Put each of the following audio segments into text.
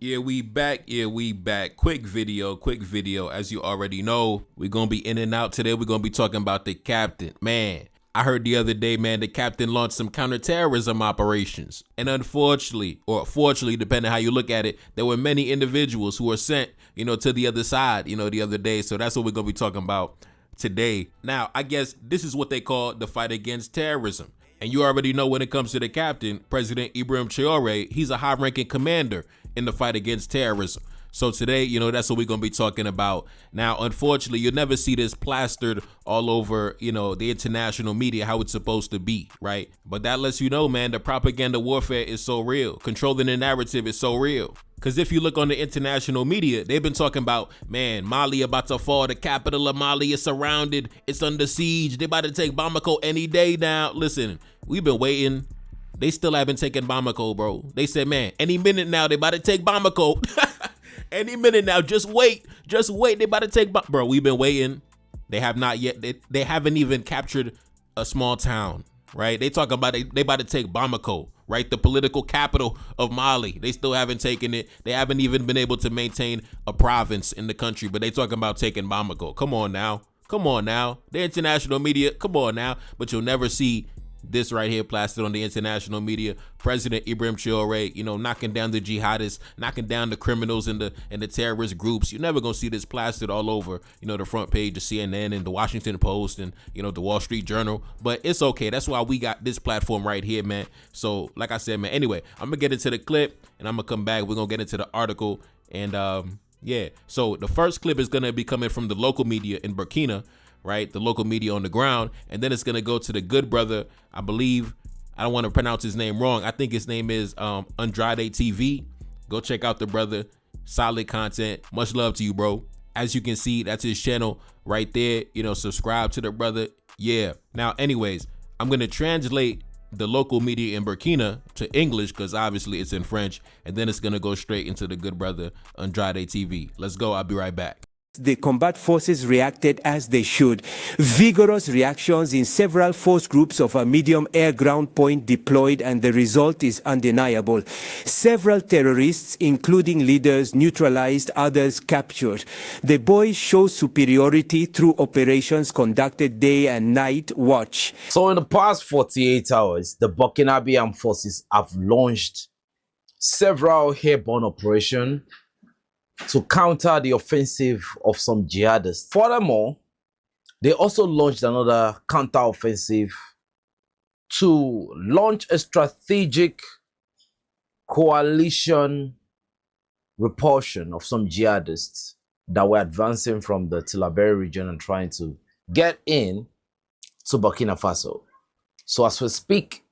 Yeah, we back. Yeah, we back. Quick video. As you already know, we're going to be in and out today. We're going to be talking about the captain. Man, I heard the other day, man, the captain launched some counterterrorism operations. And unfortunately, or fortunately, depending how you look at it, there were many individuals who were sent, to the other side, the other day. So that's what we're going to be talking about today. Now, I guess this is what they call the fight against terrorism. And you already know when it comes to the captain, President Ibrahim Traoré, he's a high-ranking commander in the fight against terrorism. So today, that's what we're going to be talking about. Now, unfortunately, you'll never see this plastered all over, the international media, how it's supposed to be, right? But that lets you know, man, the propaganda warfare is so real. Controlling the narrative is so real. Because if you look on the international media, they've been talking about, man, Mali about to fall. The capital of Mali is surrounded. It's under siege. They about to take Bamako any day now. Listen, we've been waiting. They still haven't taken Bamako, bro. They said, man, any minute now, they about to take Bamako. Any minute now, just wait. They about to take Bamako. Bro, we've been waiting. They have not yet. They haven't even captured a small town, right? They talk about they about to take Bamako, right? The political capital of Mali. They still haven't taken it. They haven't even been able to maintain a province in the country, but they talking about taking Bamako. Come on now. The international media, come on now. But you'll never see this right here plastered on the international media. President Ibrahim Traoré, knocking down the jihadists, knocking down the criminals and the terrorist groups. You're never gonna see this plastered all over, the front page of CNN and the Washington Post and the Wall Street Journal. But it's okay. That's why we got this platform right here, man. So like I said, man, anyway, I'm gonna get into the clip and I'm gonna come back. We're gonna get into the article and yeah. So the first clip is gonna be coming from the local media in Burkina, right? The local media on the ground. And then it's going to go to the good brother, I believe. I don't want to pronounce his name wrong. I think his name is Andrade TV. Go check out the brother. Solid content. Much love to you, bro. As you can see, that's his channel right there. Subscribe to the brother. Yeah. Now, anyways, I'm going to translate the local media in Burkina to English because obviously it's in French. And then it's going to go straight into the good brother Andrade TV. Let's go. I'll be right back. The combat forces reacted as they should. Vigorous reactions in several force groups of a medium air-ground point deployed, and the result is undeniable. Several terrorists, including leaders, neutralized, others captured. The boys show superiority through operations conducted day and night. Watch. So in the past 48 hours, the Burkina Armed Forces have launched several airborne operations to counter the offensive of some jihadists. Furthermore, they also launched another counter-offensive to launch a strategic coalition repulsion of some jihadists that were advancing from the Tillaberi region and trying to get in to Burkina Faso. So as we speak,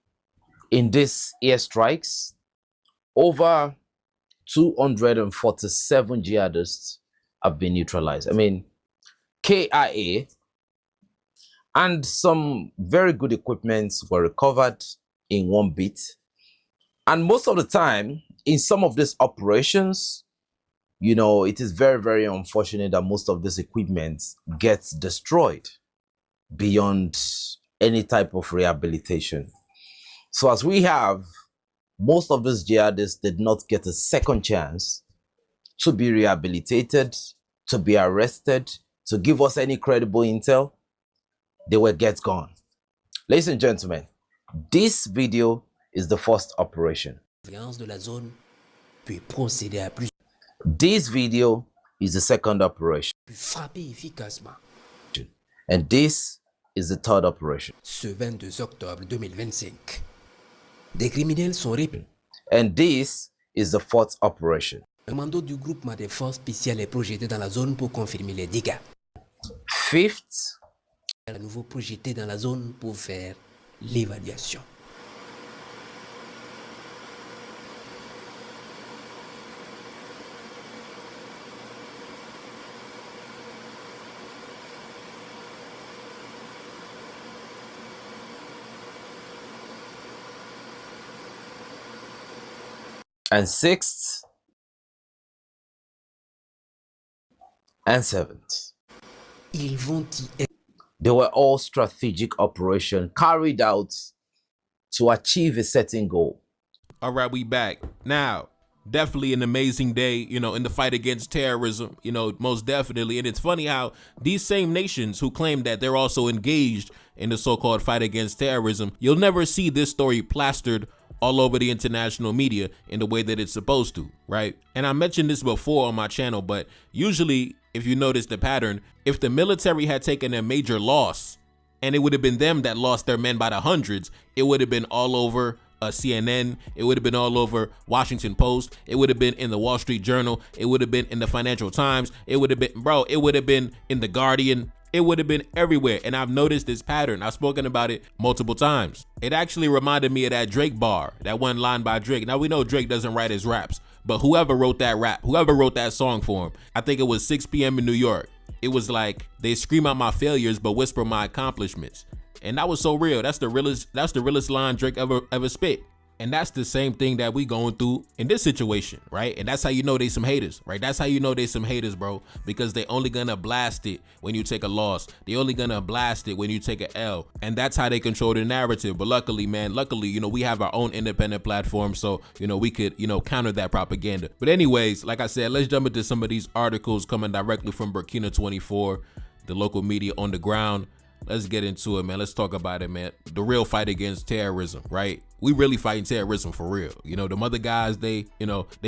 in these airstrikes, over 247 jihadists have been neutralized. I mean, KIA and some very good equipment were recovered in one bit. And most of the time, in some of these operations, it is very, very unfortunate that most of this equipment gets destroyed beyond any type of rehabilitation. So as we have, most of these jihadists did not get a second chance to be rehabilitated, to be arrested, to give us any credible intel. They were gone. Ladies and gentlemen, this video is the first operation. This video is the second operation. And this is the third operation. Ce 22 octobre 2025. Des criminels sont réprimés. And this is the fourth operation. Un commando du groupement des forces spéciales est projeté dans la zone pour confirmer les dégâts. Fifth. À nouveau projeté dans la zone pour faire l'évaluation. And sixth and seventh. Ils vont y... They were all strategic operations carried out to achieve a certain goal. All right, we back. Now, Definitely an amazing day, you know, in the fight against terrorism, you know, most definitely. And it's funny how these same nations who claim that they're also engaged in the so-called fight against terrorism, you'll never see this story plastered all over the international media in the way that it's supposed to, right? And I mentioned this before on my channel, but usually, if you notice the pattern, if the military had taken a major loss and it would have been them that lost their men by the hundreds, it would have been all over CNN, it would have been all over Washington Post, it would have been in the Wall Street Journal, it would have been in the Financial Times, it would have been, bro, it would have been in the Guardian, it would have been everywhere. And I've noticed this pattern. I've spoken about it multiple times. It actually reminded me of that Drake bar, that one line by Drake. Now we know Drake doesn't write his raps, but whoever wrote that rap, whoever wrote that song for him, I think it was 6 p.m. in New York. It was like, they scream out my failures, but whisper my accomplishments. And that was so real. That's the realest line Drake ever spit. And that's the same thing that we going through in this situation, right? And that's how you know they some haters, right? That's how you know they some haters, bro, because they only gonna blast it when you take a loss. They only gonna blast it when you take an L. And that's how they control the narrative. But luckily, man, you know, we have our own independent platform, so, you know, we could, you know, counter that propaganda. But anyways, like I said, let's jump into some of these articles coming directly from Burkina 24, the local media on the ground. Let's get into it, man. Let's talk about it, man. The real fight against terrorism, right? We really fighting terrorism for real. You know, them other guys, they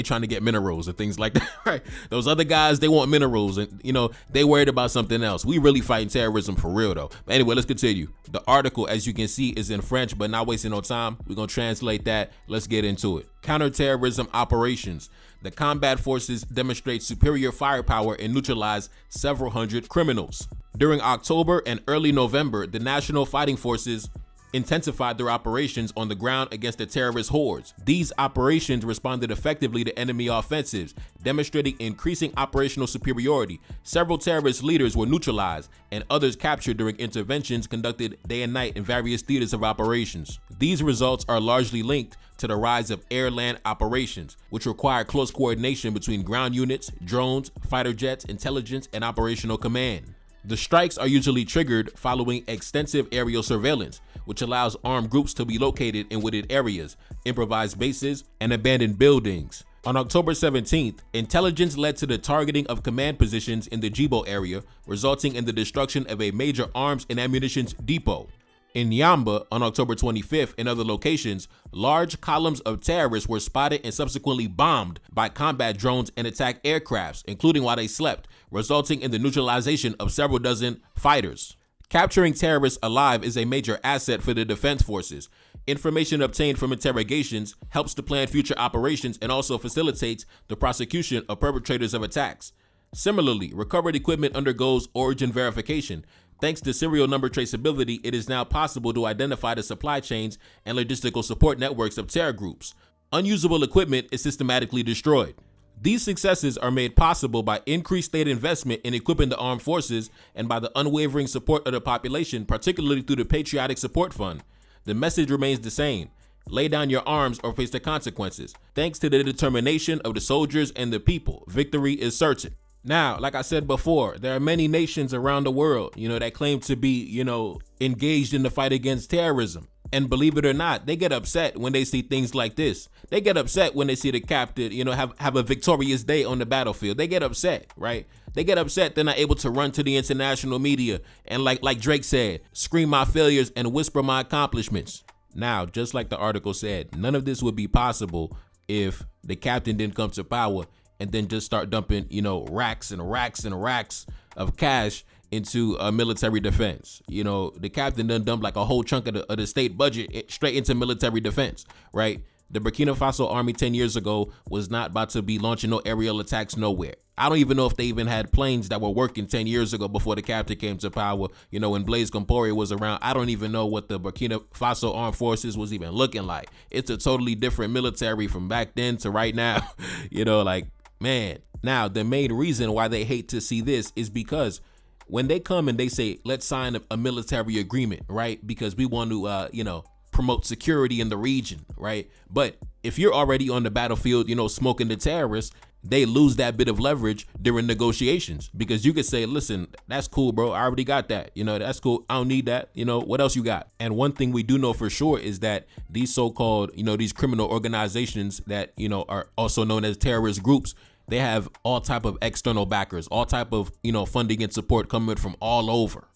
trying to get minerals and things like that, right? Those other guys, they want minerals and, you know, they worried about something else. We really fighting terrorism for real, though. But anyway, let's continue. The article, as you can see, is in French, but not wasting no time. We're going to translate that. Let's get into it. Counterterrorism operations. The combat forces demonstrate superior firepower and neutralize several hundred criminals. During October and early November, the National Fighting Forces intensified their operations on the ground against the terrorist hordes. These operations responded effectively to enemy offensives, demonstrating increasing operational superiority. Several terrorist leaders were neutralized and others captured during interventions conducted day and night in various theaters of operations. These results are largely linked to the rise of air-land operations, which require close coordination between ground units, drones, fighter jets, intelligence, and operational command. The strikes are usually triggered following extensive aerial surveillance, which allows armed groups to be located in wooded areas, improvised bases, and abandoned buildings. On October 17th, intelligence led to the targeting of command positions in the Djibo area, resulting in the destruction of a major arms and ammunition depot. In Yamba, on October 25th and other locations, large columns of terrorists were spotted and subsequently bombed by combat drones and attack aircrafts, including while they slept, resulting in the neutralization of several dozen fighters. Capturing terrorists alive is a major asset for the defense forces. Information obtained from interrogations helps to plan future operations and also facilitates the prosecution of perpetrators of attacks. Similarly, recovered equipment undergoes origin verification. Thanks to serial number traceability, it is now possible to identify the supply chains and logistical support networks of terror groups. Unusable equipment is systematically destroyed. These successes are made possible by increased state investment in equipping the armed forces and by the unwavering support of the population, particularly through the Patriotic Support Fund. The message remains the same. Lay down your arms or face the consequences. Thanks to the determination of the soldiers and the people, victory is certain. Now, like I said before, there are many nations around the world, you know, that claim to be, you know, engaged in the fight against terrorism. And believe it or not, they get upset when they see things like this. They get upset when they see the captain, you know, have a victorious day on the battlefield. They get upset, right? They get upset they're not able to run to the international media and like Drake said, scream my failures and whisper my accomplishments. Now, just like the article said, none of this would be possible if the captain didn't come to power and then just start dumping, you know, racks and racks and racks of cash into military defense. You know, the captain done dumped like a whole chunk of the state budget straight into military defense, right? The Burkina Faso army 10 years ago was not about to be launching no aerial attacks nowhere. I don't even know if they even had planes that were working 10 years ago before the captain came to power. You know, when Blaise Compaoré was around, I don't even know what the Burkina Faso armed forces was even looking like. It's a totally different military from back then to right now. You know, like, man. Now, the main reason why they hate to see this is because when they come and they say, let's sign a military agreement, right? Because we want to, you know, promote security in the region, right? But if you're already on the battlefield, you know, smoking the terrorists, they lose that bit of leverage during negotiations, because you could say, listen, that's cool, bro. I already got that. That's cool. I don't need that. What else you got? And one thing we do know for sure is that these so-called, these criminal organizations that, are also known as terrorist groups, they have all type of external backers, all type of, funding and support coming from all over,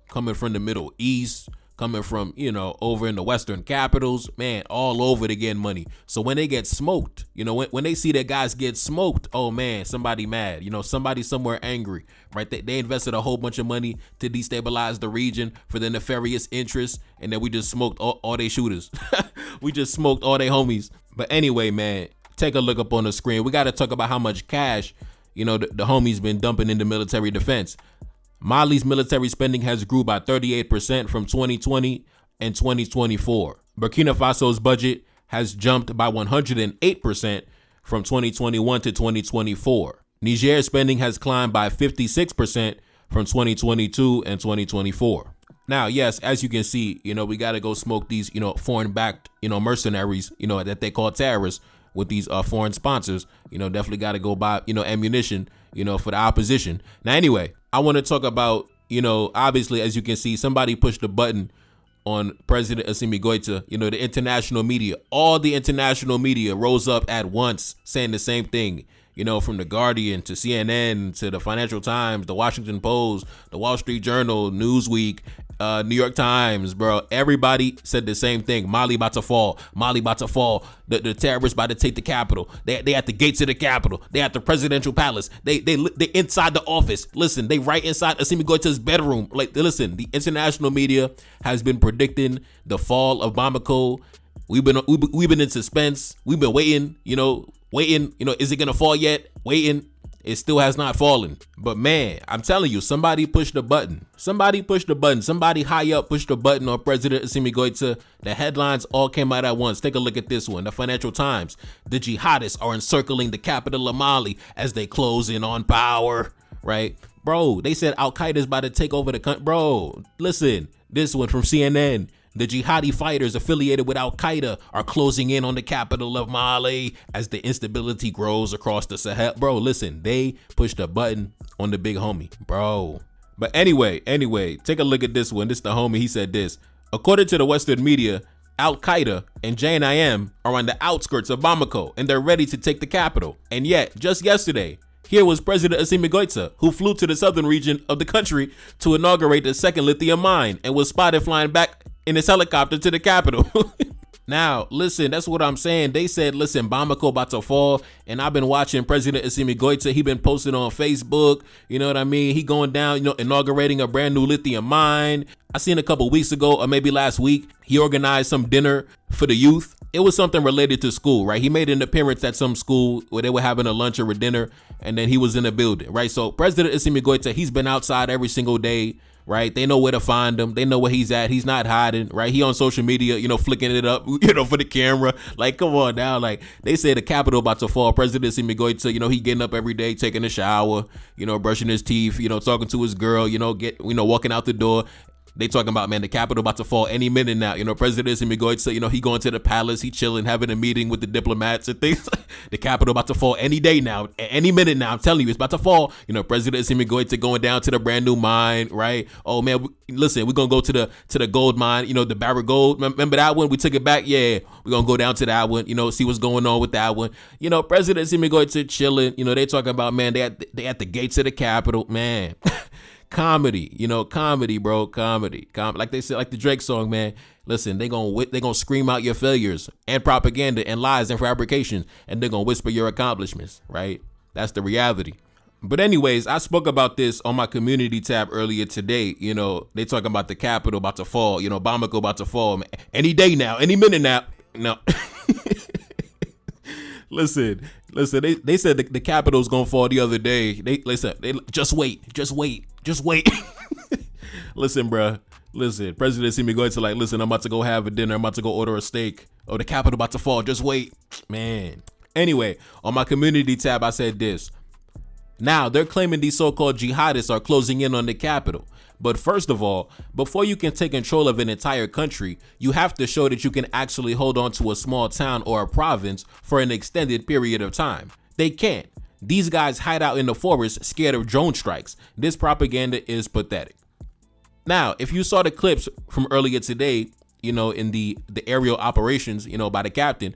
coming from the Middle East, coming from, over in the Western capitals, man, all over to get money. So when they get smoked, when they see that guys get smoked, oh man, somebody mad, somebody somewhere angry, right? They invested a whole bunch of money to destabilize the region for their nefarious interests. And then we just smoked all their shooters. We just smoked all their homies. But anyway, man, take a look up on the screen. We got to talk about how much cash, the homies been dumping into military defense. Mali's military spending has grew by 38% from 2020 and 2024. Burkina Faso's budget has jumped by 108% from 2021 to 2024. Niger's spending has climbed by 56% from 2022 and 2024. Now, yes, as you can see, we got to go smoke these, foreign-backed, mercenaries, that they call terrorists with these foreign sponsors. Definitely got to go buy, ammunition, for the opposition. Now, anyway, I want to talk about, obviously, as you can see, somebody pushed the button on President Assimi Goïta. The international media, all the international media rose up at once saying the same thing. From the Guardian to CNN to the Financial Times, the Washington Post, the Wall Street Journal, Newsweek, New York Times, bro. Everybody said the same thing. Mali about to fall. Mali about to fall. The terrorists about to take the capital. They at the gates of the capital. They at the presidential palace. They inside the office. Listen, they right inside Assimi Goïta's bedroom. Listen, the international media has been predicting the fall of Bamako. We've been in suspense. We've been waiting, waiting, is it going to fall yet? Waiting. It still has not fallen. But man, I'm telling you, somebody pushed the button. Somebody pushed the button. Somebody high up pushed the button on President Assimi Goïta. The headlines all came out at once. Take a look at this one. The Financial Times. The jihadists are encircling the capital of Mali as they close in on power. Right? Bro, they said Al-Qaeda is about to take over the country. Bro, listen. This one from CNN. The jihadi fighters affiliated with Al-Qaeda are closing in on the capital of Mali as the instability grows across the Sahel. Bro, listen, they pushed a button on the big homie, bro. But anyway, take a look at this one. This is the homie. He said this. According to the Western media, Al-Qaeda and JNIM are on the outskirts of Bamako and they're ready to take the capital. And yet, just yesterday, here was President Assimi Goïta, who flew to the southern region of the country to inaugurate the second lithium mine and was spotted flying back in his helicopter to the capital. Now, listen, that's what I'm saying. They said, listen, Bamako about to fall. And I've been watching President Assimi Goïta. He been posting on Facebook. You know what I mean? He going down, inaugurating a brand new lithium mine. I seen a couple weeks ago, or maybe last week, he organized some dinner for the youth. It was something related to school, right? He made an appearance at some school where they were having a lunch or a dinner, and then he was in the building, right? So President Assimi Goïta, he's been outside every single day, right? They know where to find him. They know where he's at. He's not hiding, right? He on social media, flicking it up, for the camera. Like, come on now. Like, they say the capital about to fall. President Assimi Goïta, he getting up every day, taking a shower, brushing his teeth, talking to his girl, walking out the door. They talking about, man, the capital about to fall any minute now. President Assimi Goïta, he going to the palace, he chilling, having a meeting with the diplomats and things. The capital about to fall any day now, any minute now. I'm telling you, it's about to fall. President Assimi Goïta going down to the brand new mine, right? Oh man, listen, we're gonna go to the gold mine, the Barrick Gold. Remember that one? We took it back. Yeah, we're gonna go down to that one. See what's going on with that one. President Assimi Goïta chilling. They talking about, man, they at the gates of the capital, man. Comedy, comedy, bro, comedy. Like they said, like the Drake song, man. Listen, they gonna scream out your failures and propaganda and lies and fabrications, and they're gonna whisper your accomplishments, right? That's the reality. But anyways, I spoke about this on my community tab earlier today. They talking about the capital about to fall. Bamako about to fall any day now, any minute now. No. Listen. They said the capital's gonna fall the other day. They just wait. Listen, bruh. Listen, President Assimi Goïta listen, I'm about to go have a dinner. I'm about to go order a steak. Oh, the capital about to fall. Just wait, man. Anyway, on my community tab, I said this. Now they're claiming these so-called jihadists are closing in on the capital. But first of all, before you can take control of an entire country, you have to show that you can actually hold on to a small town or a province for an extended period of time. They can't. These guys hide out in the forest scared of drone strikes. This propaganda is pathetic. Now, if you saw the clips from earlier today, you know, in the aerial operations, you know, by the captain,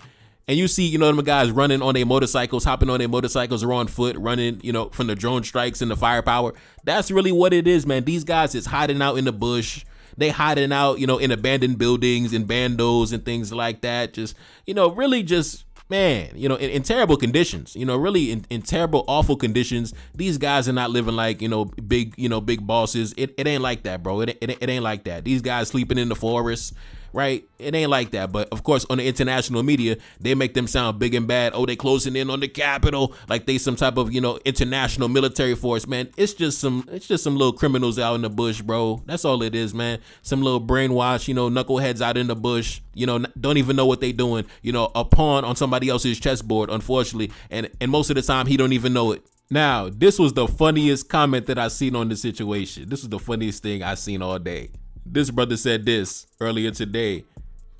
and you see, you know, them guys running on their motorcycles, hopping on their motorcycles or on foot, running, you know, from the drone strikes and the firepower. That's really what it is, man. These guys is hiding out in the bush. They hiding out, you know, in abandoned buildings and bandos and things like that. Just, you know, really just, man, you know, in terrible conditions, you know, really in terrible, awful conditions. These guys are not living like, you know, big bosses. It ain't like that, bro. It ain't like that. These guys sleeping in the forest, right? It ain't like that. But of course, on the international media, they make them sound big and bad. Oh, they closing in on the Capitol like they some type of, you know, international military force, man. It's just some little criminals out in the bush, bro. That's all it is, man. Some little brainwash, you know, knuckleheads out in the bush, you know, don't even know what they doing, you know, a pawn on somebody else's chessboard, unfortunately. And most of the time he don't even know it. Now, this was the funniest comment that I seen on the situation. This is the funniest thing I seen all day. This brother said this earlier today.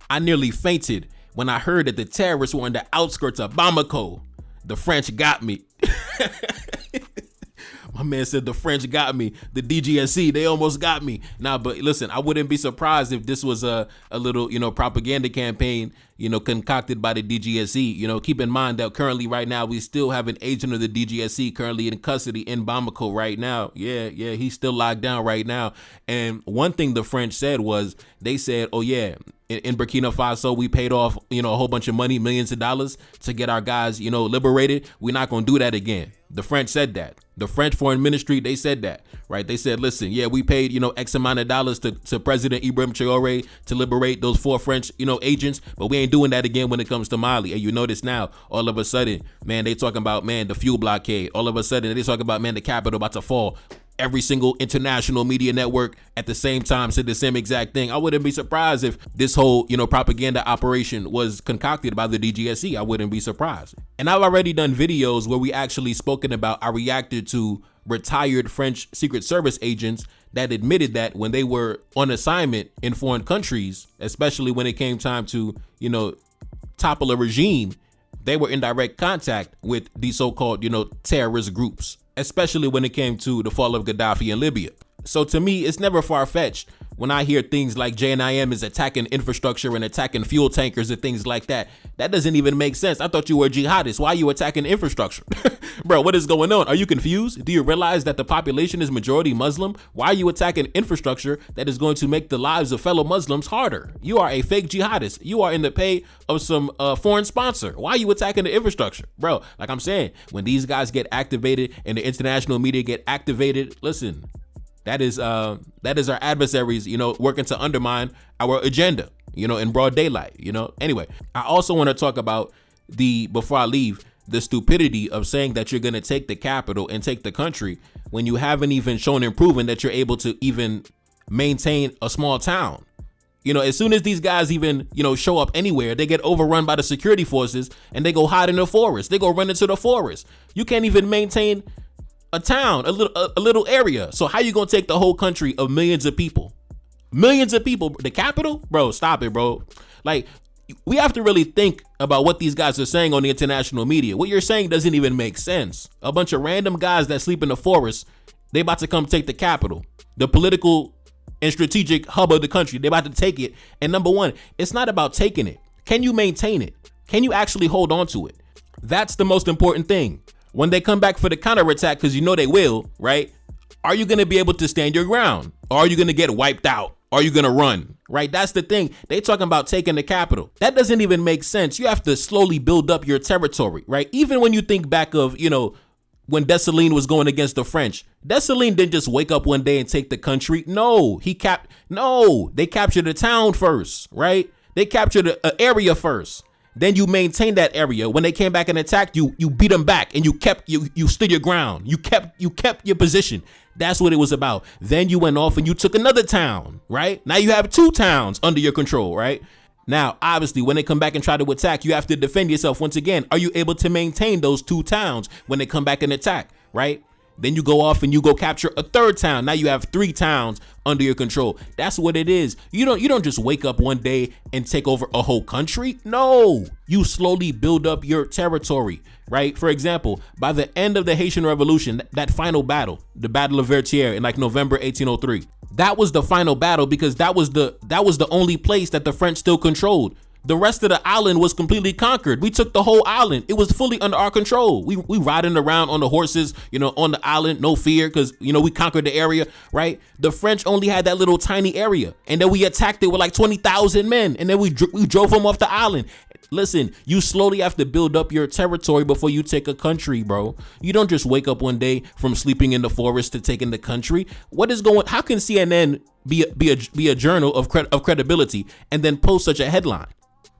I nearly fainted when I heard that the terrorists were on the outskirts of Bamako. The French got me. My man said the French got me. The DGSC, they almost got me. Nah, but listen, I wouldn't be surprised if this was a little, you know, propaganda campaign, you know, concocted by the DGSC. You know, keep in mind that currently right now, we still have an agent of the DGSC currently in custody in Bamako right now. Yeah, he's still locked down right now. And one thing the French said was, they said, oh yeah, in Burkina Faso, we paid off, you know, a whole bunch of money, millions of dollars to get our guys, you know, liberated. We're not going to do that again. The French said that. The French Foreign Ministry, they said that, right? They said, listen, yeah, we paid, you know, X amount of dollars to President Ibrahim Traoré to liberate those 4 French, you know, agents, but we ain't doing that again when it comes to Mali. And you notice now, all of a sudden, man, they talking about, man, the fuel blockade. All of a sudden, they talking about, man, the capital about to fall. Every single international media network at the same time said the same exact thing. I wouldn't be surprised if this whole, you know, propaganda operation was concocted by the DGSC. I wouldn't be surprised. And I've already done videos where we actually spoken about, I reacted to retired French Secret Service agents that admitted that when they were on assignment in foreign countries, especially when it came time to, you know, topple a regime, they were in direct contact with these so-called, you know, terrorist groups, especially when it came to the fall of Gaddafi in Libya. So to me, it's never far-fetched when I hear things like JNIM is attacking infrastructure and attacking fuel tankers and things like that. That doesn't even make sense. I thought you were jihadists. Why are you attacking infrastructure? Bro, what is going on? Are you confused? Do you realize that the population is majority Muslim? Why are you attacking infrastructure that is going to make the lives of fellow Muslims harder? You are a fake jihadist. You are in the pay of some foreign sponsor. Why are you attacking the infrastructure? Bro, like I'm saying, when these guys get activated and the international media get activated, listen, that is our adversaries, you know, working to undermine our agenda, you know, in broad daylight, you know. Anyway, I also want to talk about before I leave, the stupidity of saying that you're going to take the capital and take the country when you haven't even shown and proven that you're able to even maintain a small town. You know, as soon as these guys even, you know, show up anywhere, they get overrun by the security forces and they go hide in the forest. They go run into the forest. You can't even maintain a town, a little area. So how you gonna take the whole country of millions of people? Millions of people, the capital? Bro, stop it, bro. Like, we have to really think about what these guys are saying on the international media. What you're saying doesn't even make sense. A bunch of random guys that sleep in the forest, they about to come take the capital, the political and strategic hub of the country. They about to take it. And number one, it's not about taking it. Can you maintain it? Can you actually hold on to it? That's the most important thing. When they come back for the counterattack, because you know they will, right? Are you going to be able to stand your ground? Or are you going to get wiped out? Are you going to run? Right? That's the thing. They talking about taking the capital. That doesn't even make sense. You have to slowly build up your territory, right? Even when you think back of, you know, when Dessalines was going against the French, Dessalines didn't just wake up one day and take the country. No, they captured the town first, right? They captured an area first. Then you maintain that area. When they came back and attacked you, you beat them back and you stood your ground. You kept your position. That's what it was about. Then you went off and you took another town, right? Now you have 2 towns under your control, right? Now, obviously, when they come back and try to attack, you have to defend yourself once again. Are you able to maintain those 2 towns when they come back and attack, right? Then you go off and you go capture a third town. Now you have 3 towns under your control. That's what it is. You don't just wake up one day and take over a whole country. No, you slowly build up your territory, right? For example, by the end of the Haitian Revolution, that final battle, the Battle of Vertières in like November 1803, that was the final battle because that was the only place that the French still controlled. The rest of the island was completely conquered. We took the whole island. It was fully under our control. We riding around on the horses, on the island, no fear, because, we conquered the area, right? The French only had that little tiny area. And then we attacked it with like 20,000 men. And then we drove them off the island. Listen, you slowly have to build up your territory before you take a country, bro. You don't just wake up one day from sleeping in the forest to taking the country. How can CNN be a journal of credibility and then post such a headline?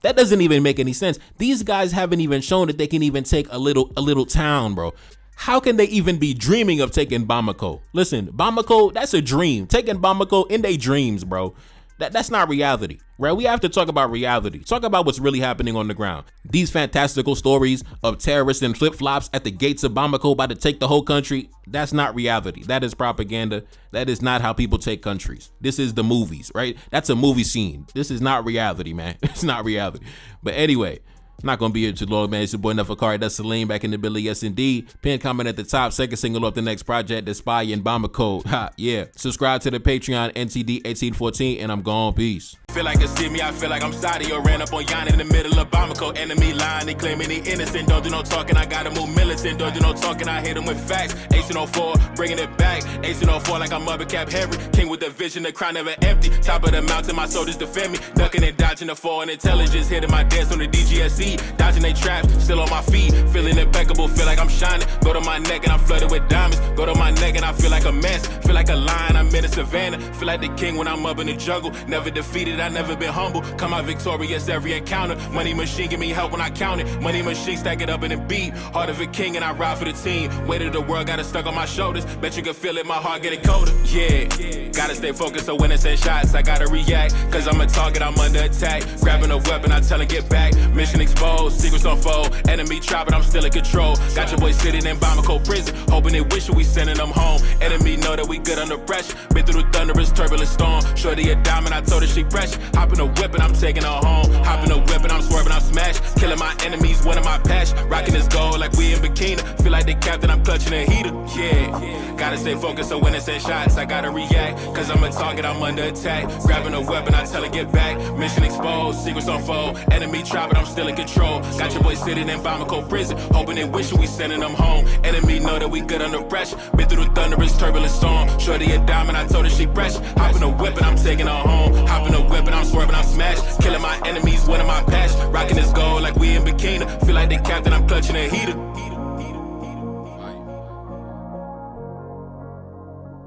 That doesn't even make any sense. These guys haven't even shown that they can even take a little town, bro. How can they even be dreaming of taking Bamako? Listen, Bamako, that's a dream. Taking Bamako in their dreams, bro. That's not reality, right? We have to talk about reality. Talk about what's really happening on the ground. These fantastical stories of terrorists and flip-flops at the gates of Bamako about to take the whole country, that's not reality. That is propaganda. That is not how people take countries. This is the movies, right? That's a movie scene. This is not reality, man. It's not reality. But anyway, I'm not going to be here too long, man. It's your boy Neferkari. That's Salim back in the building. Yes, indeed. Pin comment at the top. Second single off the next project, The Spy in Bamako. Ha, yeah. Subscribe to the Patreon, NTD1814, and I'm gone. Peace. Feel like it's me, I feel like I'm Saudi or ran up on Yan in the middle of Bamako. Enemy line, they claiming they innocent. Don't do no talking, I gotta move militant. Don't do no talking, I hit them with facts. 1804, bringing it back. 1804 like I'm Mother Cap Henry. King with the vision, the crown never empty. Top of the mountain, my soldiers defend me. Ducking and dodging the foreign intelligence. Hitting my dance on the DGSE. Dodging they traps, still on my feet. Feeling impeccable, feel like I'm shining. Go to my neck and I'm flooded with diamonds. Go to my neck and I feel like a mess. Feel like a lion, I'm in the savannah. Feel like the king when I'm up in the jungle. Never defeated, I never been humble. Come out victorious every encounter. Money machine give me help when I count it. Money machine stack it up in a beat. Heart of a king and I ride for the team. Weight of the world got it stuck on my shoulders. Bet you can feel it, my heart getting colder. Yeah, gotta stay focused so when it's in shots I gotta react. Cause I'm a target, I'm under attack. Grabbing a weapon, I tell her get back. Mission exposed, secrets unfold. Enemy try but I'm still in control. Got your boy sitting in Bamako prison. Hoping they wish we sending them home. Enemy know that we good under pressure. Been through the thunderous turbulent storm. Shorty a diamond, I told her she pressure. Hop in a whip and I'm taking her home. Hop in a whip and I'm swerving, I'm smashed. Killing my enemies, one of my passion. Rocking this gold like we in Burkina. Feel like the captain, I'm clutching a heater. Yeah, gotta stay focused so when it's in shots I gotta react. Cause I'm a target, I'm under attack. Grabbing a weapon, I tell her get back. Mission exposed, secrets unfold. Enemy try but I'm still in control. Got your boy sitting in Bamako prison. Hoping they wish we sending them home. Enemy know that we good under pressure. Been through the thunderous turbulent storm. Shorty a diamond, I told her she pressure. Hop in a whip and I'm taking her home. Hop in a whip and I'm swerving, I'm smashed. Killing my enemies, one of my passion. Rocking this gold like we in Burkina. Feel like the captain, I'm clutching a heater.